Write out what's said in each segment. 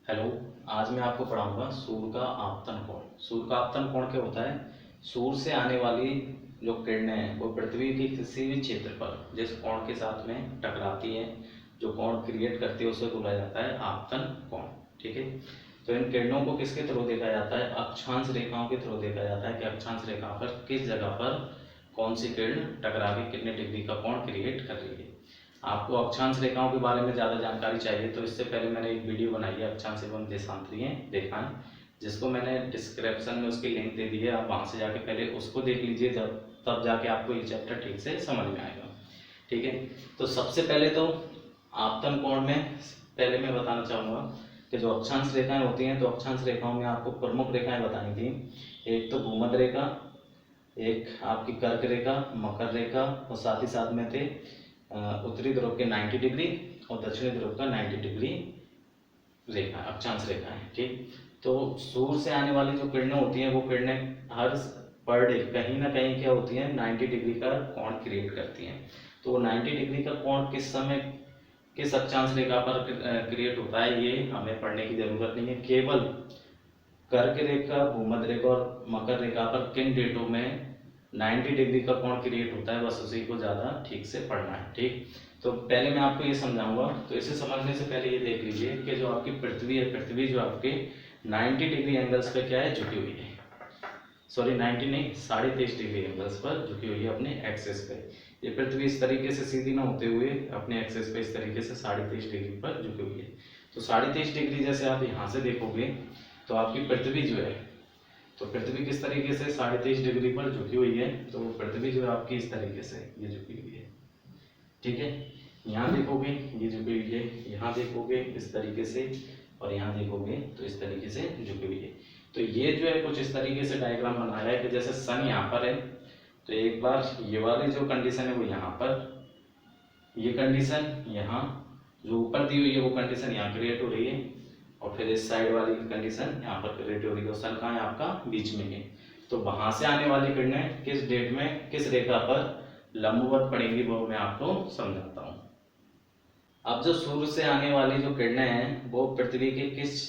Hello. आज मैं आपको पढ़ाऊंगा सूर्य का आपतन कोण। सूर्य का आपतन कोण क्या होता है? सूर्य से आने वाली जो किरणें हैं वो पृथ्वी के किसी भी क्षेत्र पर जिस कोण के साथ में टकराती है, जो कोण क्रिएट करती है, उसे बोला जाता है आपतन कोण। ठीक है। तो इन किरणों को किसके थ्रू देखा जाता है? अक्षांश रेखाओं के थ्रू देखा जाता है कि अक्षांश रेखा पर किस जगह पर कौन सी किरण टकरा के कितने डिग्री का कोण क्रिएट कर रही है। आपको अक्षांश रेखाओं के बारे में ज़्यादा जानकारी चाहिए तो इससे पहले मैंने एक वीडियो बनाई है अक्षांश एवं देशांतरीय रेखाएं, जिसको मैंने डिस्क्रिप्शन में उसकी लिंक दे दी है। आप वहाँ से जाके पहले उसको देख लीजिए, जब तब जाके आपको ये चैप्टर ठीक से समझ में आएगा। ठीक है। तो सबसे पहले तो आपतन कोण में पहले मैं बताना चाहूँगा कि जो अक्षांश रेखाएं होती हैं, तो अक्षांश रेखाओं में आपको प्रमुख रेखाएं बतानी थी। एक तो भूमध्य रेखा, एक आपकी कर्क रेखा, मकर रेखा, और साथ ही साथ में थे उत्तरी ध्रुव के 90 डिग्री और दक्षिणी ध्रुव का 90 डिग्री रेखा, अक्षांश रेखा है। ठीक। तो सूर्य से आने वाली जो किरणें होती हैं वो किरणें हर पर डे कहीं ना कहीं क्या होती हैं, 90 डिग्री का कोण क्रिएट करती हैं। तो वो 90 डिग्री का कोण किस समय किस अक्षांश रेखा पर क्रिएट होता है ये हमें पढ़ने की जरूरत नहीं है। केवल कर्क रेखा, भूमध्य रेखा और मकर रेखा पर किन डेटों में 90 डिग्री का कोण क्रिएट होता है, बस उसी को ज़्यादा ठीक से पढ़ना है। ठीक। तो पहले मैं आपको ये समझाऊंगा। तो इसे समझने से पहले ये देख लीजिए कि जो आपकी पृथ्वी है, पृथ्वी जो आपके 90 डिग्री एंगल्स पे क्या है, झुकी हुई है। सॉरी 90 नहीं, 23.5 डिग्री एंगल्स पर झुकी हुई है अपने एक्सेस पे। ये पृथ्वी इस तरीके से सीधी ना होते हुए अपने एक्सेस पे इस तरीके से 23.5 डिग्री पर झुकी हुई है। तो 23.5 डिग्री जैसे आप यहाँ से देखोगे तो आपकी पृथ्वी जो है, तो पृथ्वी किस तरीके से 23.5 डिग्री पर झुकी हुई है। तो पृथ्वी जो है आपकी इस तरीके से ये झुकी हुई है। ठीक है। यहाँ देखोगे ये झुकी हुई है, यहाँ देखोगे इस तरीके से, और यहाँ देखोगे तो इस तरीके से झुकी हुई है। तो ये जो है कुछ इस तरीके से डायग्राम बनाया है कि जैसे सन यहाँ पर है, तो एक बार ये वाली जो कंडीशन है वो यहाँ पर, ये कंडीशन यहाँ जो ऊपर दी हुई है वो कंडीशन यहाँ क्रिएट हो रही है, और फिर इस साइड वाली कंडीशन यहाँ पर क्रिएट हो रही है। सन कहाँ है आपका? बीच में है। तो वहां से आने वाली किरणें किस डेट में किस रेखा पर लंबवत पड़ेंगी वो मैं आपको समझाता हूँ। अब जो सूर्य से आने वाली जो किरणें हैं वो पृथ्वी के किस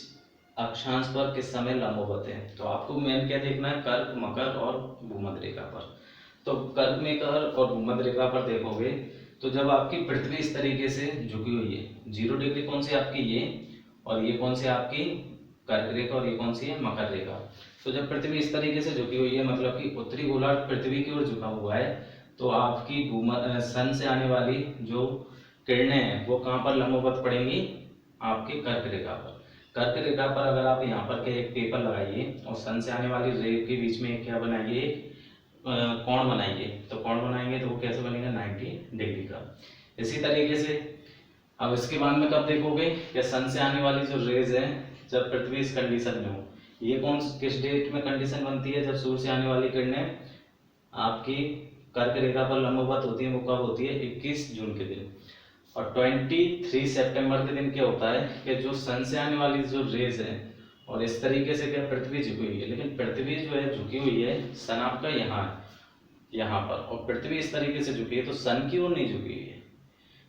अक्षांश पर किस समय लंबवत है, तो आपको मेन क्या देखना है, कर्क, मकर और भूमध्य रेखा पर। तो कर्क, मकर और भूमध्य रेखा पर देखोगे तो जब आपकी पृथ्वी इस तरीके से झुकी हुई है, 0 डिग्री कौन सी आपकी ये, और ये कौन सी आपकी कर्क रेखा, और ये कौन सी है, मकर रेखा। तो जब पृथ्वी इस तरीके से झुकी हुई है, मतलब कि उत्तरी गोलार्ध पृथ्वी की ओर झुका हुआ है, तो आपकी सन से आने वाली जो किरणें हैं वो कहाँ पर लंबवत पड़ेंगी? आपके कर्क रेखा पर। कर्क रेखा पर अगर आप यहाँ पर के एक पेपर लगाइए और सन से आने वाली रे के बीच में क्या बनाइए, एक कोण बनाइए। तो कोण बनाएंगे तो वो कैसे बनेगा? 90 डिग्री का। इसी तरीके से अब इसके बाद में कब देखोगे कि सन से आने वाली जो रेज है, जब पृथ्वी इस कंडीशन में हो, ये कौन किस डेट में कंडीशन बनती है? जब सूर्य से आने वाली किरणें आपकी कर्क रेखा पर लंबवत होती है, वो कब होती है? 21 जून के दिन। और 23 सितंबर के दिन क्या होता है कि जो सन से आने वाली जो रेज है, और इस तरीके से क्या पृथ्वी झुकी हुई है, लेकिन पृथ्वी जो है झुकी हुई है, सन आपका यहाँ है, यहाँ पर, और पृथ्वी इस तरीके से झुकी है, तो सन की ओर नहीं झुकी हुई है।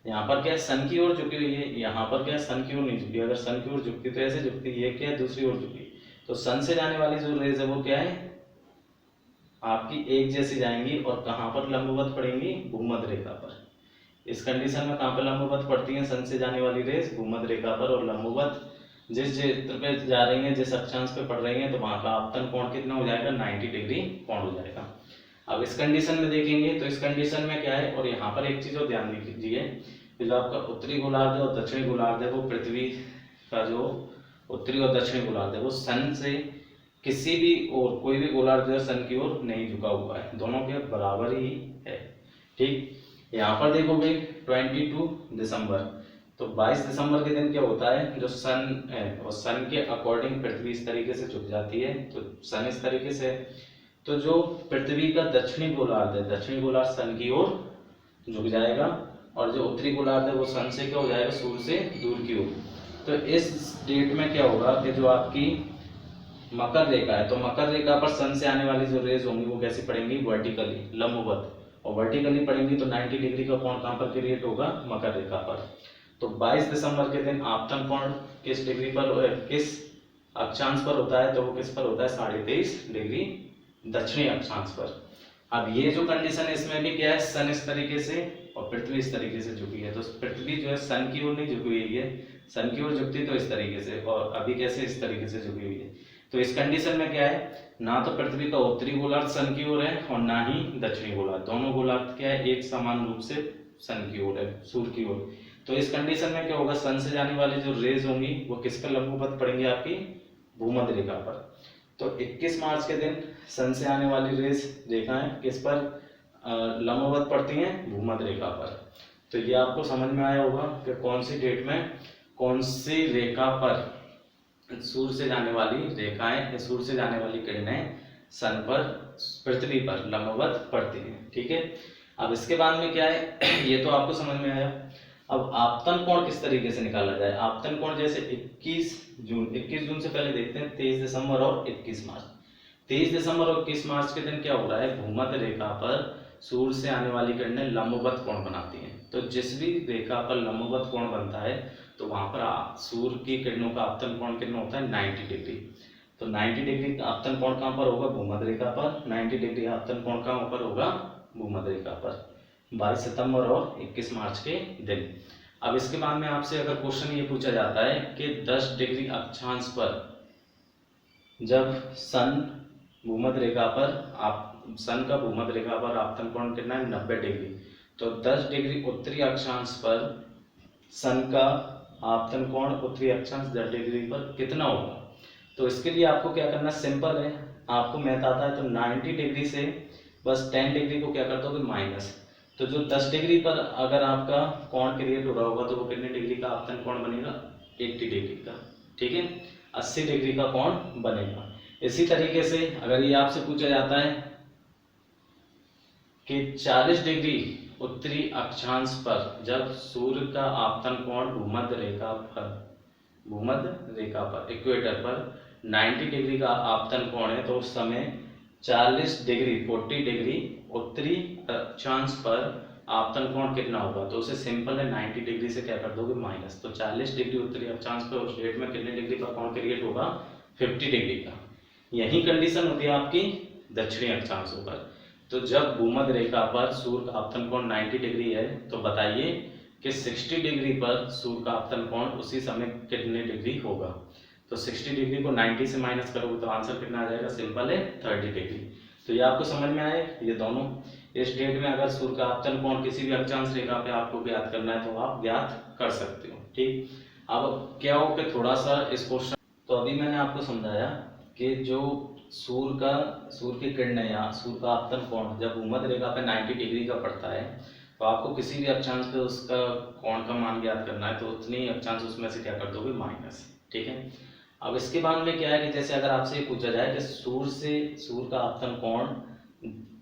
यहाँ पर क्या है, सन की ओर झुकी हुई है, यहाँ पर क्या है, सन की ओर नहीं झुकी। अगर सन की ओर झुकती तो ऐसे झुकती, ये क्या है, दूसरी ओर झुकी। तो सन से जाने वाली जो रेज है वो क्या है, आपकी एक जैसी जाएंगी, और कहाँ पर लंबवत पड़ेंगी? भूमध्य रेखा पर। इस कंडीशन में कहाँ पर लंबवत पड़ती हैं सन से जाने वाली रेज? भूमध्य रेखा पर। और लंबवत जिस क्षेत्र पे जा रही हैं, जिस अक्षांश पे पड़ रही हैं, तो वहां का आपतन कोण कितना हो जाएगा? 90 डिग्री कोण हो जाएगा। अब इस कंडीशन में देखेंगे तो इस कंडीशन में क्या है, और यहाँ पर एक चीज और ध्यान दीजिए, जो आपका उत्तरी गोलार्ध और दक्षिणी गोलार्ध है, वो पृथ्वी का जो उत्तरी और दक्षिणी गोलार्ध है वो सन से किसी भी और कोई भी गोलार्ध जो सन की ओर नहीं झुका हुआ है, दोनों के बराबर ही है। ठीक। यहाँ पर देखोगे 22 दिसंबर, तो 22 दिसंबर के दिन क्या होता है, जो सन है और सन के अकॉर्डिंग पृथ्वी इस तरीके से झुक जाती है। तो सन इस तरीके से, तो जो पृथ्वी का दक्षिणी गोलार्ध है, दक्षिणी गोलार्ध सन की ओर झुक जाएगा, और जो उत्तरी गोलार्ध है वो सन से क्या हो जाएगा, सूर्य से दूर की ओर। तो इस डेट में क्या होगा कि जो आपकी मकर रेखा है, तो मकर रेखा पर सन से आने वाली जो रेज होंगी वो कैसी पड़ेंगी? वर्टिकली, लंबवत। और वर्टिकली पड़ेंगी तो 90 डिग्री का कोण कहाँ पर क्रिएट होगा? मकर रेखा पर। तो 22 दिसंबर के दिन आपतन कोण किस डिग्री पर, किस अक्षांश पर होता है, तो वो किस पर होता है, 23.5 डिग्री दक्षिणी अक्षांश पर। अब ये जो कंडीशन है इसमें भी क्या है, सन इस तरीके से और पृथ्वी इस तरीके से झुकी है, तो पृथ्वी जो है सन की ओर नहीं झुकी हुई है, सन की ओर झुकती तो इस तरीके से, और अभी कैसे, इस तरीके से झुकी हुई है। तो इस कंडीशन में क्या है, ना तो पृथ्वी का उत्तरी गोलार्ध सन की ओर है और ना ही दक्षिणी गोलार्ध, दोनों गोलार्ध क्या है, एक समान रूप से सन की ओर है, सूर्य की ओर। तो इस कंडीशन में क्या होगा, सन से जाने वाली जो रेज होंगी वो किस पर लंबवत पड़ेंगी, आपकी भूमध्य रेखा पर। तो 21 मार्च के दिन सन से आने वाली रेज रेखाएं किस पर लंबवत पड़ती हैं, भूमध्य रेखा पर। तो ये आपको समझ में आया होगा कि कौन सी डेट में कौन सी रेखा पर सूर्य से जाने वाली रेखाएं, सूर्य से जाने वाली किरणें सन पर, पृथ्वी पर लंबवत पड़ती हैं। ठीक है, अब इसके बाद में क्या है, ये तो आपको समझ में आया। अब आपतन कोण किस तरीके से निकाला जाए, आपतन कोण जैसे 21 जून से पहले देखते हैं 23 दिसंबर और 21 मार्च। 23 दिसंबर और 21 मार्च के दिन क्या हो रहा है, भूमध्य रेखा पर सूर्य से आने वाली किरणें लंबवत कोण बनाती हैं। तो जिस भी रेखा पर लंबवत कोण बनता है तो वहां पर सूर्य की किरणों का आपतन कोण कितना होता है, 90 डिग्री। तो 90 डिग्री का आपतन कोण कहां पर होगा, भूमध्य रेखा पर। 90 डिग्री आपतन कोण कहां पर होगा, भूमध्य रेखा पर, 22 सितंबर और 21 मार्च के दिन। अब इसके बाद में आपसे अगर क्वेश्चन ये पूछा जाता है कि 10 डिग्री अक्षांश पर जब सन भूमध्य रेखा पर, आप सन का भूमध्य रेखा पर आपतन कोण कितना है, 90 डिग्री, तो 10 डिग्री उत्तरी अक्षांश पर सन का आपतन कोण उत्तरी अक्षांश 10 डिग्री पर कितना होगा। तो इसके लिए आपको क्या करना, सिंपल है, आपको मैथ आता है, तो 90 डिग्री से बस 10 डिग्री को क्या कर दोगे, माइनस। तो जो 10 डिग्री पर अगर आपका कोण क्रिएट हो रहा होगा तो वो कितने डिग्री का आपतन कोण बनेगा, 80 डिग्री का। ठीक है, 80 डिग्री का कोण बनेगा। इसी तरीके से अगर ये आपसे पूछा जाता है कि 40 डिग्री उत्तरी अक्षांश पर जब सूर्य का आपतन कोण भूमध्य रेखा पर इक्वेटर पर 90 डिग्री का आपतन कोण है, तो उस समय 40 डिग्री उत्तरी अक्षांश पर आपतन कोण कितना होगा। तो उसे सिंपल है, 90 डिग्री से क्या कर दोगे, माइनस। तो 40 डिग्री उत्तरी अक्षांश पर उस डेट में कितने डिग्री का कोण क्रिएट होगा, 50 डिग्री का। यही कंडीशन होती है आपकी दक्षिणी अक्षांशों पर। तो जब भूमध्य रेखा पर सूर्य का आपतन कोण 90 डिग्री है, तो बताइए कि 60 डिग्री पर सूर्य का आपतन कोण उसी समय कितने डिग्री होगा। तो 60 डिग्री को 90 से माइनस करोगे तो आंसर कितना आ जाएगा, सिंपल है 30 डिग्री। तो ये आपको समझ में आए, ये दोनों। इस डेट में अगर सूर्य का आपतन कोण किसी भी अक्षांश रेखा पे आपको ज्ञात करना है तो आप ज्ञात कर सकते हो। ठीक, अब क्या हो कि थोड़ा सा इस क्वेश्चन, तो अभी मैंने आपको समझाया कि जो सूर्य की किरणें या सूर्य का आपतन कोण जब भूमध्य रेखा पे 90 डिग्री का पड़ता है, तो आपको किसी भी अक्षांश पे उसका कोण का मान ज्ञात करना है, तो उतनी अक्षांश उसमें से क्या कर दोगे, माइनस। ठीक है, अब इसके बाद में क्या है कि जैसे अगर आपसे ये पूछा जाए कि सूर्य का आपतन कोण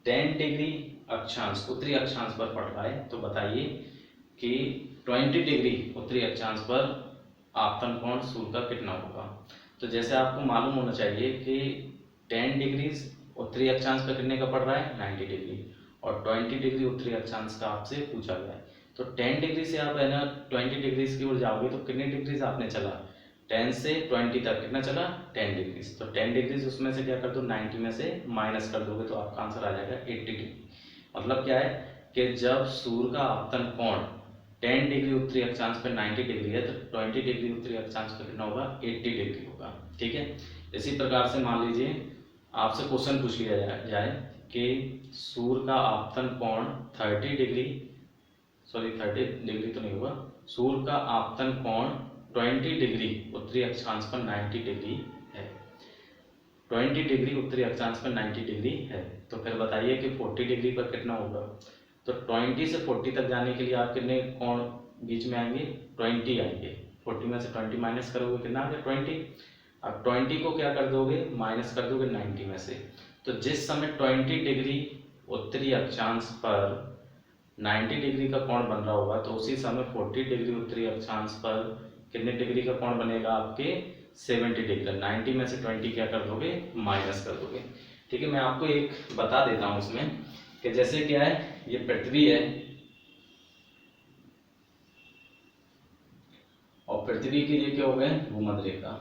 10 डिग्री अक्षांश उत्तरी अक्षांश पर पड़ रहा है, तो बताइए कि 20 डिग्री उत्तरी अक्षांश पर आपतन कोण सूर्य का कितना होगा। तो जैसे आपको मालूम होना चाहिए कि 10 डिग्री उत्तरी अक्षांश पर कितने का पड़ रहा है, 90 डिग्री, और 20 डिग्री उत्तरी अक्षांश का आपसे पूछा गया है। तो 10 डिग्री से आप है ना 20 डिग्री की ओर जाओगे तो कितने डिग्री आपने चला, 10 से 20 तक कितना चला, 10 डिग्री। तो 10 डिग्री उसमें से क्या कर दो, 90 में से माइनस कर दोगे तो आपका आंसर आ जाएगा 80 डिग्री। मतलब क्या है कि जब सूर्य का आपतन कोण 10 डिग्री उत्तरी अक्षांश पर 90 डिग्री है, तो 20 डिग्री उत्तरी अक्षांश पर कितना होगा, 80 डिग्री होगा। ठीक है, इसी प्रकार से मान लीजिए आपसे क्वेश्चन पूछ लिया जाए कि सूर्य का आपतन कोण 30 डिग्री तो नहीं होगा, सूर्य का आपतन कोण 20 डिग्री उत्तरी अक्षांश पर 90 डिग्री है, 20 डिग्री उत्तरी अक्षांश पर 90 डिग्री है। तो फिर बताइए कि 40 डिग्री पर कितना होगा। तो 20 से 40 तक जाने के लिए आप कितने कोण बीच में आएंगे, 20 आएंगे। 40 में से 20 माइनस करोगे कितना आ गया, 20। अब 20 को क्या कर दोगे, माइनस कर दोगे 90 में से। तो जिस समय 20 डिग्री उत्तरी अक्षांश पर 90 डिग्री का कोण बन रहा होगा, तो उसी समय 40 डिग्री उत्तरी अक्षांश पर कितने डिग्री का कोण बनेगा, आपके 70 डिग्री। 90 में से 20 क्या कर दोगे, माइनस कर दोगे। ठीक है, मैं आपको एक बता देता हूँ उसमें कि जैसे क्या है, ये पृथ्वी है, पृथ्वी के लिए क्या हो गए भूमध्य रेखा,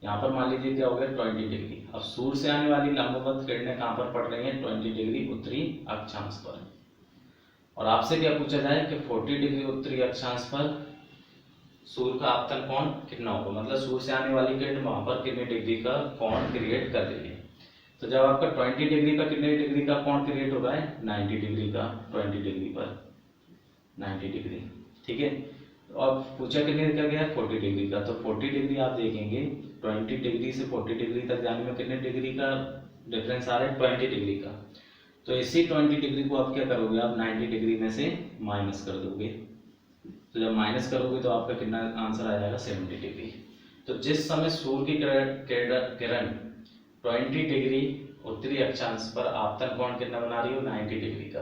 यहाँ पर मान लीजिए क्या हो गया 20 डिग्री। अब सूर्य से आने वाली लंबवत किरणें कहाँ पर पड़ रही हैं 20 डिग्री उत्तरी अक्षांश पर। और आपसे क्या पूछा जाए कि 40 डिग्री उत्तरी अक्षांश पर सूर्य का आपतन कोण कितना होगा, मतलब सूर्य से आने वाली किरण वहां पर कितने डिग्री का कोण क्रिएट कर रही है। तो जब आपका 20 डिग्री पर कितने डिग्री का कोण क्रिएट हो रहा है 90 डिग्री का, 20 डिग्री पर 90 डिग्री, ठीक है। तो अब पूछा कितने का गया 40 डिग्री का, तो 40 डिग्री आप देखेंगे 20 डिग्री से 40 डिग्री तक जाने में कितने डिग्री का डिफरेंस आ रहा है 20 डिग्री का। तो इसी 20 डिग्री को आप क्या करोगे आप 90 डिग्री में से माइनस कर दोगे। तो जब माइनस करोगे तो आपका कितना आंसर आ जाएगा 70 डिग्री। तो जिस समय सूर्य की किरण 20 डिग्री उत्तरी अक्षांश पर आपतन कोण कितना बना रही हो 90 डिग्री का,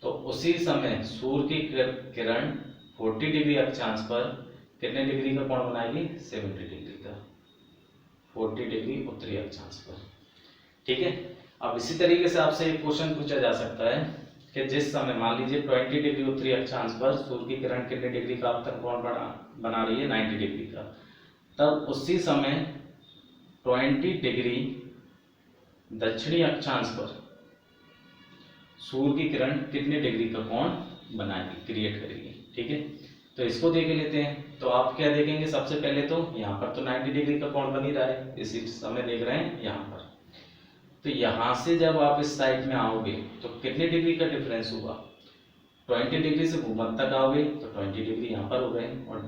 तो उसी समय सूर्य की किरण 40 डिग्री अक्षांश पर कितने डिग्री का कोण बनाएगी 70 डिग्री का, 40 डिग्री उत्तरी अक्षांश पर, ठीक है। अब इसी तरीके से आपसे एक क्वेश्चन पूछा जा सकता है कि जिस समय मान लीजिए 20 डिग्री उत्तरी अक्षांश पर सूर्य की किरण कितने डिग्री का आपतन कोण बना रही है 90 डिग्री का, तब उसी समय 20 डिग्री दक्षिणी अक्षांश पर सूर्य की किरण कितने डिग्री का कोण बनाएगी क्रिएट करेगी, ठीक है। तो इसको देख लेते हैं। तो आप क्या देखेंगे सबसे पहले तो यहाँ पर तो 90 डिग्री का कोण बन ही रहा है, इसी समय देख रहे हैं यहाँ पर। तो यहाँ से जब आप इस साइड में आओगे तो कितने डिग्री का डिफरेंस हुआ 20 डिग्री से भूमध्य तक आओगे तो 20 डिग्री यहाँ पर हो गए, और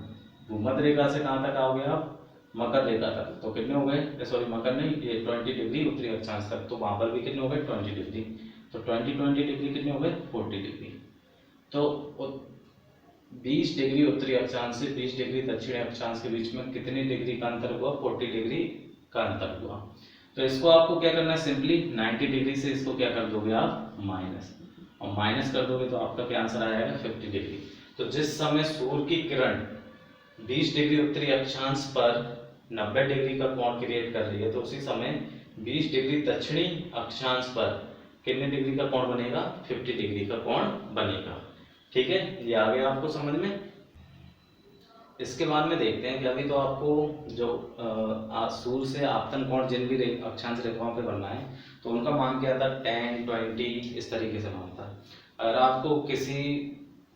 भूमध्य रेखा से कहाँ तक आओगे आप मकर रेखा तक, तो कितने हो गए सॉरी मकर नहीं ये 20 डिग्री उत्तरी अक्षांश तक, तो वहां पर भी कितने हो गए 20 डिग्री। तो 20 डिग्री कितने हो गए 40 डिग्री। तो 20 डिग्री उत्तरी अक्षांश से 20 डिग्री दक्षिणी अक्षांश के बीच में कितने डिग्री का अंतर हुआ 40 डिग्री का अंतर हुआ। तो इसको आपको क्या करना है सिंपली 90 डिग्री से इसको क्या कर दोगे आप माइनस, और माइनस कर दोगे तो आपका क्या आंसर आएगा 50 डिग्री। तो जिस समय सूर्य की किरण 20 डिग्री उत्तरी अक्षांश पर 90 डिग्री का कोण क्रिएट कर रही है, तो उसी समय 20 डिग्री दक्षिणी अक्षांश पर कितने डिग्री का कोण बनेगा 50 डिग्री का कोण बनेगा, ठीक है। ये आ गया आपको समझ में। इसके बाद में देखते हैं कि अभी तो आपको जो सूर्य से आपतन कोण जिन भी अक्षांश रेखाओं पे बनना है तो उनका मान क्या था 10, 20 इस तरीके से मान था। अगर आपको किसी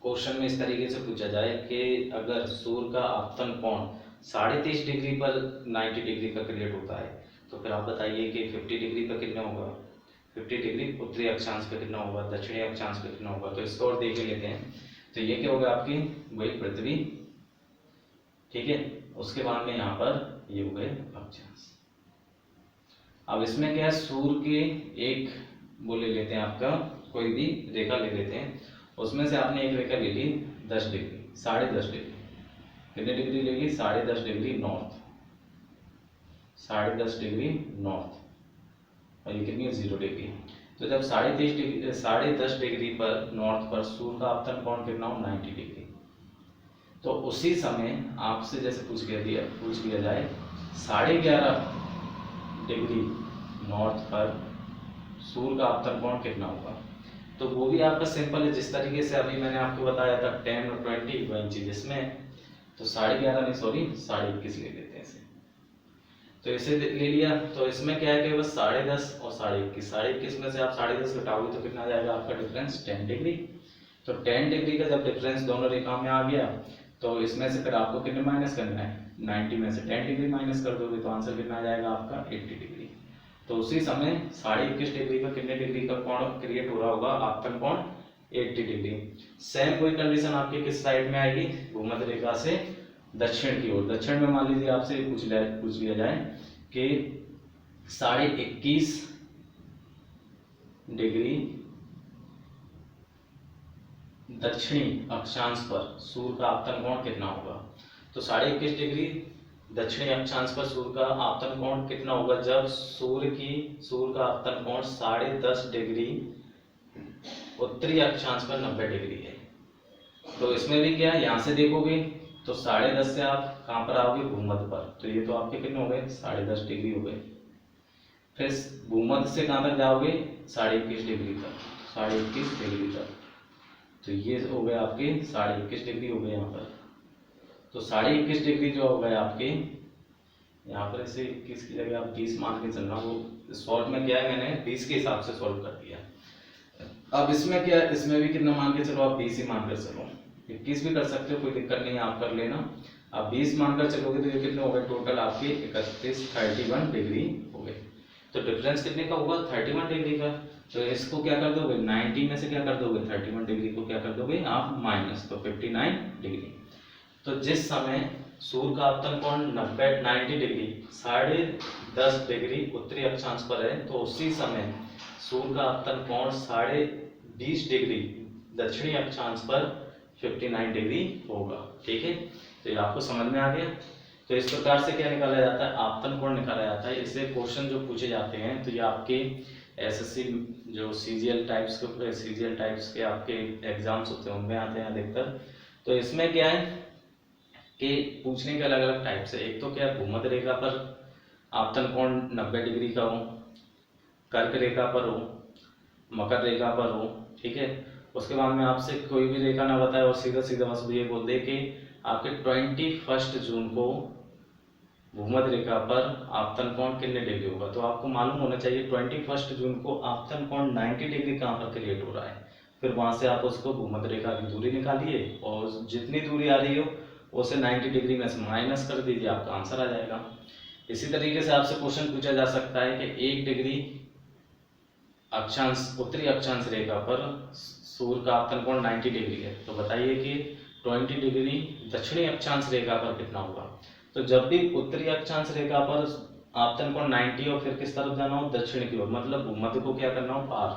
क्वेश्चन में इस तरीके से पूछा जाए कि अगर सूर्य का आपतन कोण 23.5 डिग्री पर 90 डिग्री का क्रिएट होता है, तो फिर आप बताइए कि 50 डिग्री पर कितना होगा, 50 डिग्री उत्तरी अक्षांश पे कितना होगा, दक्षिणी अक्षांश पे कितना होगा। तो इसको और देख लेते हैं। तो ये क्या होगा आपकी वही पृथ्वी, ठीक है। उसके बाद में यहाँ पर ये हो गए अक्षांश। अब इसमें क्या है सूर्य के एक वो ले लेते हैं, आपका कोई भी रेखा ले लेते हैं, उसमें से आपने एक रेखा ले ली 10 डिग्री 10.5 डिग्री, कितने डिग्री लेगी 10.5 डिग्री नॉर्थ, 10.5 डिग्री नॉर्थ, और ये कितनी है 0 डिग्री। तो जब 10.5 डिग्री पर नॉर्थ पर सूर्य का आपतन कोण कितना हो 90 डिग्री, तो उसी समय आपसे जैसे पूछ लिया जाए 11.5 डिग्री नॉर्थ पर सूर्य का आपतन कोण कितना होगा, तो वो भी आपका सिंपल है जिस तरीके से अभी मैंने आपको बताया था 10 और 20 वही चीज इसमें। तो 11.5 नहीं सॉरी 21.5 ले लेते हैं इसे, तो इसे ले लिया। तो इसमें क्या है कि बस 10.5 और 21.5 में से आप 10.5 घटाओगे तो कितना आ जाएगा आपका डिफरेंस 10 डिग्री। तो 10 डिग्री का जब डिफरेंस दोनों रेखाओं में आ गया तो इसमें से फिर आपको कितने माइनस करना है 90 में से 10 डिग्री माइनस कर दोगे तो आंसर कितना आ जाएगा आपका 80 डिग्री। तो उसी समय 21.5 डिग्री पर कितने डिग्री का कोण क्रिएट हो रहा होगा आपतन कोण 80 डिग्री। सेम कोई कंडीशन आपकी किस साइड में आएगी भूमध्य रेखा से दक्षिण की ओर। दक्षिण में मान लीजिए आपसे पूछ लिया जाए कि 21.5 डिग्री दक्षिणी अक्षांश पर सूर्य का आपतन कोण कितना होगा। तो 21.5 डिग्री दक्षिणी अक्षांश पर सूर्य का आपतन कोण कितना होगा जब सूर्य का आपतन कोण 10.5 डिग्री उत्तरी अक्षांश पर 90 डिग्री है। तो इसमें भी क्या यहाँ से देखोगे तो 10.5 से आप कहाँ पर आओगे भूमध्य पर, तो ये तो आपके कितने हो गए 10.5 डिग्री हो गए। फिर भूमध्य से कहाँ तक जाओगे 21.5 डिग्री तक, 21.5 डिग्री तक, तो ये हो गए आपके 21.5 डिग्री हो गए यहाँ पर। तो 21.5 डिग्री जो हो गए आपके, यहाँ पर इसे 21 की जगह आप 20 मान के चलना। वो सॉल्व में क्या है, मैंने 20 के हिसाब से सॉल्व कर दिया। अब इसमें क्या है, इसमें भी कितना मान के चलो, आप 20 ही मान कर चलो। 21 भी कर सकते हो, कोई दिक्कत नहीं है, आप कर लेना। आप 20 मानकर चलोगे तो ये कितने हो गए टोटल आपके 31 डिग्री हो गए। तो डिफरेंस कितने का होगा, 31 डिग्री का। तो इसको क्या कर दोगे, 90 में से क्या कर दोगे, 31 डिग्री को क्या कर दोगे आप माइनस, तो 59 डिग्री। तो जिस समय सूर्य का आपतन कोण 90 डिग्री 10.5 डिग्री उत्तरी अक्षांश पर है, तो उसी समय सूर्य का आपतन कोण 20.5 डिग्री दक्षिणी अक्षांश पर 59 डिग्री होगा। ठीक है, तो ये आपको समझ में आ गया। तो इस प्रकार से क्या निकाला जाता है, आपतन कोण निकाला जाता है। इससे क्वेश्चन जो पूछे जाते हैं तो ये आपके एसएससी जो सीजीएल टाइप्स के आपके एग्जाम्स होते हैं उनमें आते हैं अधिकतर। तो इसमें क्या है कि पूछने के अलग अलग टाइप्स है। एक तो क्या भूमध्य रेखा पर आपतन कोण 90 डिग्री का हो, कर्क रेखा पर हो, मकर रेखा पर हो। ठीक है, उसके बाद में आपसे कोई भी रेखा ना बताए और सीधा सीधा बस ये बोल दे कि आपके 21 जून को भूमध्य रेखा पर आपतन कोण कितने डिग्री होगा। तो आपको मालूम होना चाहिए 21 जून को आपतन कोण 90 डिग्री कहाँ पर क्रिएट हो रहा है। फिर वहां से आप उसको भूमध्य रेखा की दूरी निकालिए और जितनी दूरी आ रही हो उसे 90 डिग्री में से माइनस कर दीजिए, आपका आंसर आ जाएगा। इसी तरीके से आपसे क्वेश्चन पूछा जा सकता है कि 1 डिग्री अक्षांश उत्तरी अक्षांश रेखा पर सूर्य का आपतन कोण 90 डिग्री है, तो बताइए कि 20 डिग्री दक्षिणी अक्षांश रेखा पर कितना होगा। तो जब भी उत्तरी अक्षांश रेखा पर आपतन कोण 90 और फिर किस तरफ जाना हो, दक्षिण की ओर, मतलब भूमध्य को क्या करना हो, पार।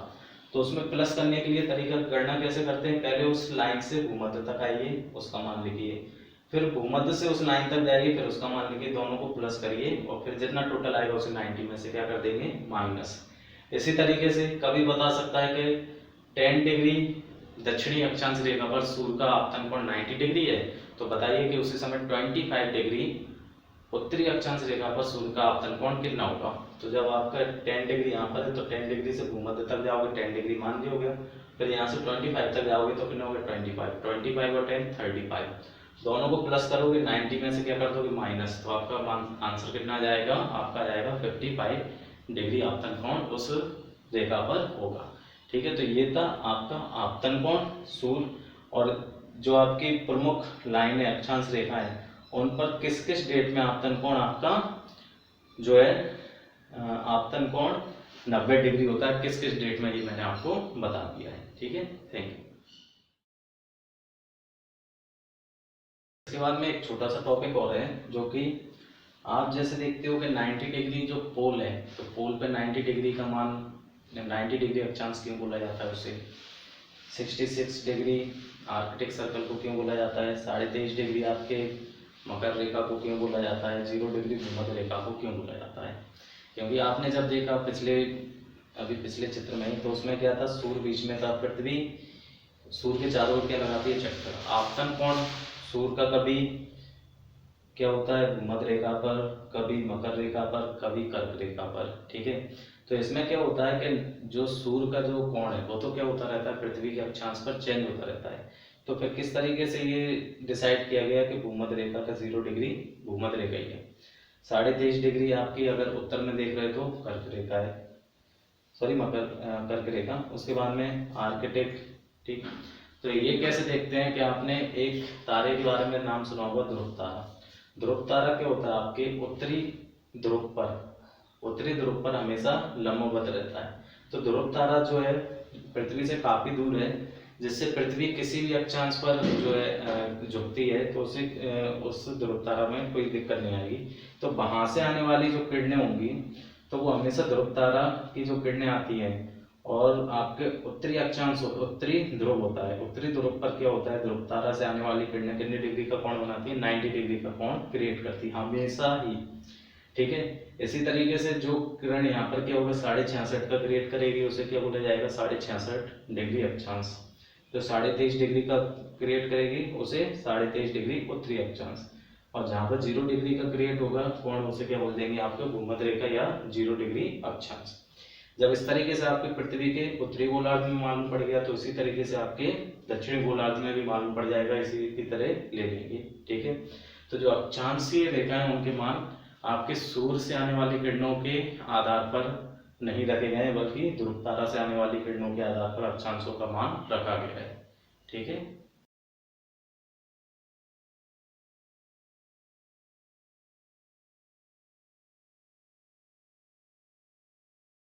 तो उसमें प्लस करने के लिए तरीका गणना कैसे करते हैं, पहले उस लाइन से भूमध्य तक आइए, उसका मान लिखिए, फिर भूमध्य से उस लाइन तक जाइए, फिर उसका मान लिखिए, दोनों को प्लस करिए और फिर जितना टोटल आएगा उसे 90 में से क्या कर देंगे, माइनस। इसी तरीके से कभी बता सकता है कि 10 डिग्री दक्षिणी अक्षांश रेखा पर सूर्य का आपतन कोण 90 डिग्री है, तो बताइए कि उसी समय 25 डिग्री उत्तरी अक्षांश रेखा पर सूर्य का आपतन कोण कितना होगा। तो जब आपका 10 डिग्री यहाँ पर है तो 10 डिग्री से भूमध्य तक जाओगे, 10 डिग्री मान लिया हो गया, फिर यहाँ से 25 तक जाओगे तो कितना होगा, 25 और 10 35, दोनों को प्लस करोगे, 90 में से क्या कर दोगे, माइनस, तो आपका आंसर कितना आ जाएगा, आपका आ जाएगा 55 डिग्री आपतन कोण उस रेखा पर होगा। ठीक है, तो ये था आपका आपतन कोण सूर्य और जो आपकी प्रमुख लाइन है अक्षांश रेखा है उन पर किस किस डेट में आपतन कोण आपका जो है आपतन कोण 90 डिग्री होता है, किस किस डेट में, ये मैंने आपको बता दिया है। ठीक है, थैंक यू। इसके बाद में एक छोटा सा टॉपिक और है जो कि आप जैसे देखते हो कि 90 डिग्री जो पोल है, तो पोल पे 90 डिग्री का मान 90 डिग्री अक्षांश क्यों बोला जाता है उसे, 66 डिग्री आर्कटिक सर्कल को क्यों बोला जाता है, 23.5 डिग्री आपके मकर रेखा को क्यों बोला जाता है, 0 डिग्री भूमध्य रेखा को क्यों बोला जाता है। क्योंकि आपने जब देखा पिछले चित्र में, तो उसमें क्या था, सूर्य बीच में था, पृथ्वी सूर्य के चारों ओर क्या लगाती है, चक्कर। आपतन कोण सूर्य का कभी क्या होता है, भूमध्य रेखा पर, कभी मकर रेखा पर, कभी कर्क रेखा पर। ठीक है, तो इसमें क्या होता है कि जो सूर्य का जो कोण है वो तो क्या होता रहता है, पृथ्वी के अक्षांश पर चेंज होता रहता है। तो फिर किस तरीके से ये डिसाइड किया गया कि भूमध्य रेखा का 0 डिग्री भूमध्य रेखा ही है। 23.5 डिग्री आपकी अगर उत्तर में देख रहे तो कर्क रेखा है, सॉरी मकर कर्क रेखा। उसके बाद में आर्कटिक। ठीक, तो ये कैसे देखते हैं कि आपने एक तारे के बारे में नाम सुना होगा, ध्रुव तारा। ध्रुव तारा क्या होता है, आपके उत्तरी ध्रुव पर हमेशा लंबवत रहता है। तो ध्रुव तारा जो है पृथ्वी से काफी दूर है, जिससे पृथ्वी किसी भी अक्षांश पर जो है झुकती है तो उसे उस ध्रुव तारा में कोई दिक्कत नहीं आएगी। तो वहां से आने वाली जो किरणें होंगी तो वो हमेशा ध्रुव तारा की जो किरणें आती हैं, और आपके उत्तरी अक्षांश उत्तरी ध्रुव होता है, उत्तरी ध्रुव पर क्या होता है, ध्रुव तारा से आने वाली किरणें कितने डिग्री का कोण बनाती है, 90 डिग्री का कोण क्रिएट करती है हमेशा ही। ठीक है, इसी तरीके से जो किरण यहाँ पर क्या होगा, 66.5 का क्रिएट करेगी, उसे क्या बोला जाएगा, 66.5 डिग्री अक्षांश। जो 23.5 डिग्री का क्रिएट करेगी उसे 23.5 डिग्री उत्तरी अक्षांश, और जहाँ पर 0 डिग्री का क्रिएट होगा कोण उसे क्या बोल देंगे आपको, भूमध्य रेखा या 0 डिग्री अक्षांश। जब इस तरीके से आपके पृथ्वी के उत्तरी गोलार्ध में मालूम पड़ गया तो इसी तरीके से आपके दक्षिणी गोलार्ध में भी मालूम पड़ जाएगा, इसी की तरह ले लेंगे। ठीक है, तो जो अक्षांशीय रेखाएं उनके मान आपके सूर्य से आने वाली किरणों के आधार पर नहीं रखे गए, बल्कि ध्रुव तारा से आने वाली किरणों के आधार पर अक्षांशों का मान रखा गया है। ठीक है।